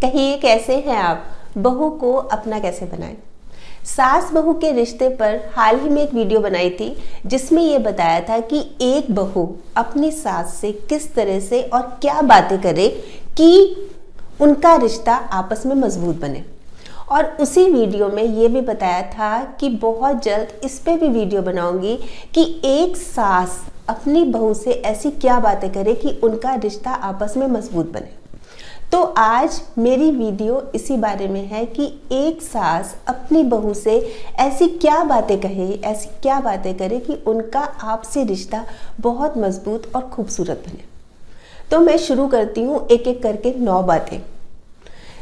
कहिए कैसे हैं आप? बहू को अपना कैसे बनाएं? सास बहू के रिश्ते पर हाल ही में एक वीडियो बनाई थी जिसमें ये बताया था कि एक बहू अपनी सास से किस तरह से और क्या बातें करे कि उनका रिश्ता आपस में मजबूत बने। और उसी वीडियो में ये भी बताया था कि बहुत जल्द इस पे भी वीडियो बनाऊंगी कि एक सास अपनी बहू से ऐसी क्या बातें करे कि उनका रिश्ता आपस में मजबूत बने। तो आज मेरी वीडियो इसी बारे में है कि एक सास अपनी बहू से ऐसी क्या बातें कहे, ऐसी क्या बातें करे कि उनका आपसी रिश्ता बहुत मजबूत और खूबसूरत बने। तो मैं शुरू करती हूँ एक एक करके 9 बातें।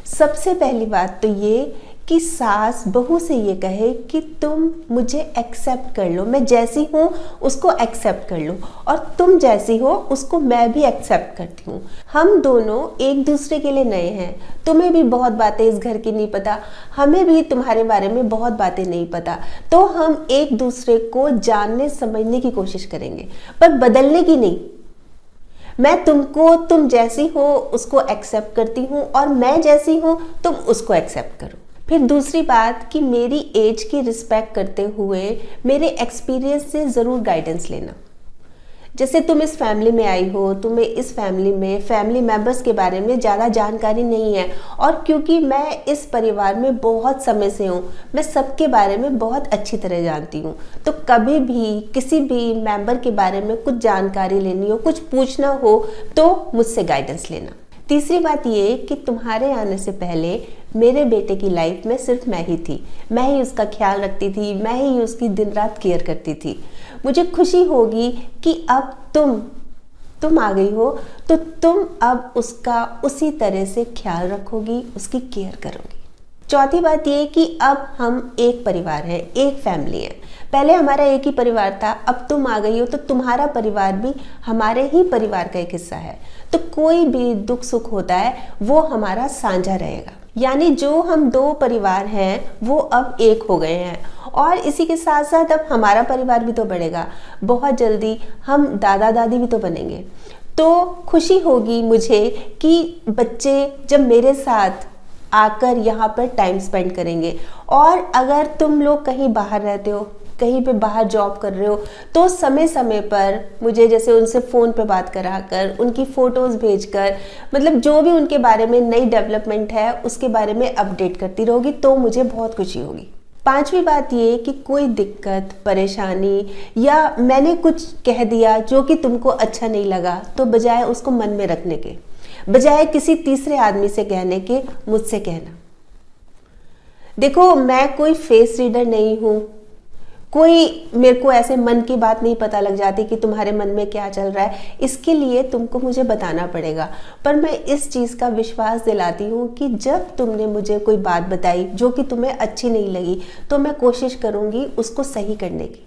सबसे पहली बात तो ये कि सास बहू से ये कहे कि तुम मुझे एक्सेप्ट कर लो, मैं जैसी हूँ उसको एक्सेप्ट कर लो और तुम जैसी हो उसको मैं भी एक्सेप्ट करती हूँ। हम दोनों एक दूसरे के लिए नए हैं, तुम्हें भी बहुत बातें इस घर की नहीं पता, हमें भी तुम्हारे बारे में बहुत बातें नहीं पता, तो हम एक दूसरे को जानने समझने की कोशिश करेंगे पर बदलने की नहीं। मैं तुमको तुम जैसी हो उसको एक्सेप्ट करती हूँ और मैं जैसी हूँ तुम उसको एक्सेप्ट करो। फिर दूसरी बात कि मेरी एज की रिस्पेक्ट करते हुए मेरे एक्सपीरियंस से ज़रूर गाइडेंस लेना। जैसे तुम इस फैमिली में आई हो, तुम्हें इस फैमिली में फैमिली मेंबर्स के बारे में ज़्यादा जानकारी नहीं है और क्योंकि मैं इस परिवार में बहुत समय से हूँ, मैं सबके बारे में बहुत अच्छी तरह जानती हूँ। तो कभी भी किसी भी मेंबर के बारे में कुछ जानकारी लेनी हो, कुछ पूछना हो तो मुझसे गाइडेंस लेना। तीसरी बात ये कि तुम्हारे आने से पहले मेरे बेटे की लाइफ में सिर्फ मैं ही थी, मैं ही उसका ख्याल रखती थी, मैं ही उसकी दिन रात केयर करती थी। मुझे खुशी होगी कि अब तुम आ गई हो तो तुम अब उसका उसी तरह से ख्याल रखोगी, उसकी केयर करोगी। चौथी बात ये कि अब हम एक परिवार हैं, एक फैमिली है। पहले हमारा एक ही परिवार था, अब तुम आ गई हो तो तुम्हारा परिवार भी हमारे ही परिवार का एक हिस्सा है। तो कोई भी दुख सुख होता है वो हमारा साझा रहेगा, यानी जो हम 2 परिवार हैं वो अब एक हो गए हैं। और इसी के साथ साथ अब हमारा परिवार भी तो बढ़ेगा, बहुत जल्दी हम दादा दादी भी तो बनेंगे। तो खुशी होगी मुझे कि बच्चे जब मेरे साथ आकर यहाँ पर टाइम स्पेंड करेंगे। और अगर तुम लोग कहीं बाहर रहते हो, कहीं पे बाहर जॉब कर रहे हो, तो समय समय पर मुझे जैसे उनसे फ़ोन पे बात कराकर, उनकी फ़ोटोज़ भेजकर, मतलब जो भी उनके बारे में नई डेवलपमेंट है उसके बारे में अपडेट करती रहोगी तो मुझे बहुत खुशी होगी। 5वीं बात ये कि कोई दिक्कत परेशानी या मैंने कुछ कह दिया जो कि तुमको अच्छा नहीं लगा तो बजाय उसको मन में रखने के, बजाय किसी तीसरे आदमी से कहने के, मुझसे कहना। देखो मैं कोई फेस रीडर नहीं हूँ, कोई मेरे को ऐसे मन की बात नहीं पता लग जाती कि तुम्हारे मन में क्या चल रहा है, इसके लिए तुमको मुझे बताना पड़ेगा। पर मैं इस चीज़ का विश्वास दिलाती हूँ कि जब तुमने मुझे कोई बात बताई जो कि तुम्हें अच्छी नहीं लगी तो मैं कोशिश करूँगी उसको सही करने की,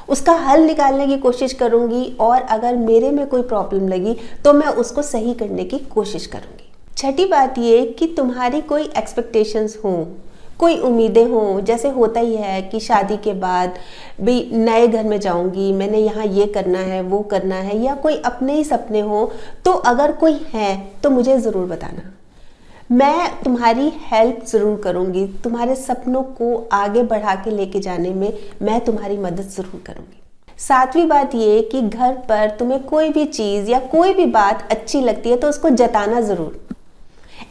उसका हल निकालने की कोशिश करूँगी और अगर मेरे में कोई प्रॉब्लम लगी तो मैं उसको सही करने की कोशिश करूँगी। छठी बात ये कि तुम्हारी कोई एक्सपेक्टेशंस हों, कोई उम्मीदें हों। जैसे होता ही है कि शादी के बाद भी नए घर में जाऊंगी, मैंने यहाँ ये करना है वो करना है, या कोई अपने ही सपने हों, तो अगर कोई है तो मुझे ज़रूर बताना। मैं तुम्हारी हेल्प ज़रूर करूँगी, तुम्हारे सपनों को आगे बढ़ा के लेके जाने में मैं तुम्हारी मदद ज़रूर करूँगी। 7वीं बात ये कि घर पर तुम्हें कोई भी चीज़ या कोई भी बात अच्छी लगती है तो उसको जताना ज़रूर,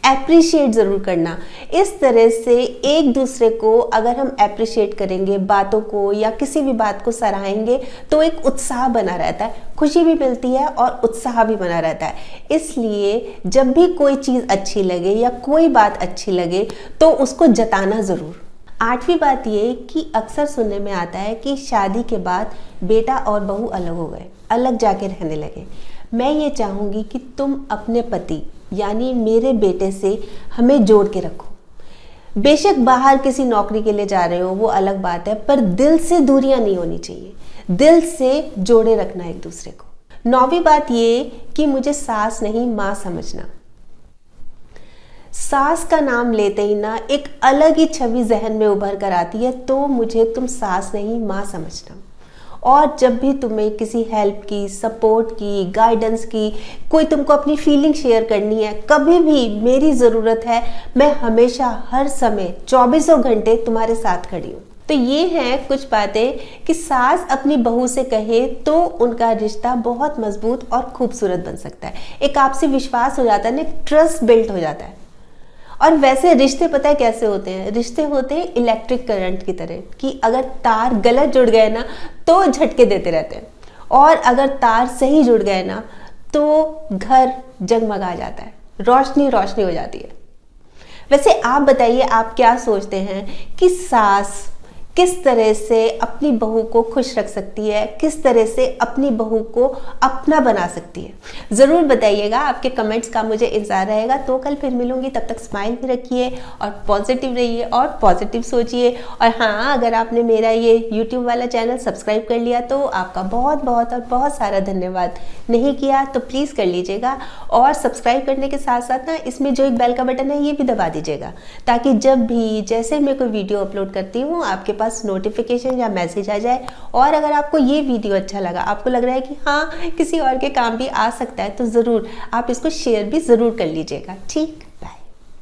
एप्रिशिएट ज़रूर करना। इस तरह से एक दूसरे को अगर हम एप्रिशिएट करेंगे बातों को या किसी भी बात को सराहेंगे तो एक उत्साह बना रहता है, खुशी भी मिलती है और उत्साह भी बना रहता है। इसलिए जब भी कोई चीज़ अच्छी लगे या कोई बात अच्छी लगे तो उसको जताना ज़रूर। 8वीं बात ये कि अक्सर सुनने में आता है कि शादी के बाद बेटा और बहू अलग हो गए, अलग जाके रहने लगे। मैं ये चाहूँगी कि तुम अपने पति यानी मेरे बेटे से हमें जोड़ के रखो। बेशक बाहर किसी नौकरी के लिए जा रहे हो वो अलग बात है, पर दिल से दूरियां नहीं होनी चाहिए, दिल से जोड़े रखना एक दूसरे को। 9वीं बात ये कि मुझे सास नहीं माँ समझना। सास का नाम लेते ही ना एक अलग ही छवि जहन में उभर कर आती है, तो मुझे तुम सास नहीं माँ समझना। और जब भी तुम्हें किसी हेल्प की, सपोर्ट की, गाइडेंस की, कोई तुमको अपनी फीलिंग शेयर करनी है, कभी भी मेरी ज़रूरत है, मैं हमेशा हर समय 24 घंटे तुम्हारे साथ खड़ी हूँ। तो ये हैं कुछ बातें कि सास अपनी बहू से कहे तो उनका रिश्ता बहुत मजबूत और खूबसूरत बन सकता है। एक आपसी विश्वास हो जाता है ना, ट्रस्ट बिल्ट हो जाता है। और वैसे रिश्ते पता है कैसे होते हैं? रिश्ते होते हैं इलेक्ट्रिक करंट की तरह, कि अगर तार गलत जुड़ गए ना तो झटके देते रहते हैं, और अगर तार सही जुड़ गए ना तो घर जगमगा जाता है, रोशनी रोशनी हो जाती है। वैसे आप बताइए, आप क्या सोचते हैं कि सास किस तरह से अपनी बहू को खुश रख सकती है, किस तरह से अपनी बहू को अपना बना सकती है? ज़रूर बताइएगा, आपके कमेंट्स का मुझे इंतज़ार रहेगा। तो कल फिर मिलूंगी, तब तक स्माइल भी रखिए और पॉजिटिव रहिए और पॉजिटिव सोचिए। और हाँ, अगर आपने मेरा ये यूट्यूब वाला चैनल सब्सक्राइब कर लिया तो आपका बहुत बहुत और बहुत सारा धन्यवाद। नहीं किया तो प्लीज़ कर लीजिएगा, और सब्सक्राइब करने के साथ साथ ना इसमें जो एक बेल का बटन है ये भी दबा दीजिएगा, ताकि जब भी जैसे मैं कोई वीडियो अपलोड करती हूँ आपके पास नोटिफिकेशन या मैसेज आ जाए। और अगर आपको ये वीडियो अच्छा लगा, आपको लग रहा है कि हाँ किसी और के काम भी आ सकता है, तो ज़रूर आप इसको शेयर भी ज़रूर कर लीजिएगा। ठीक।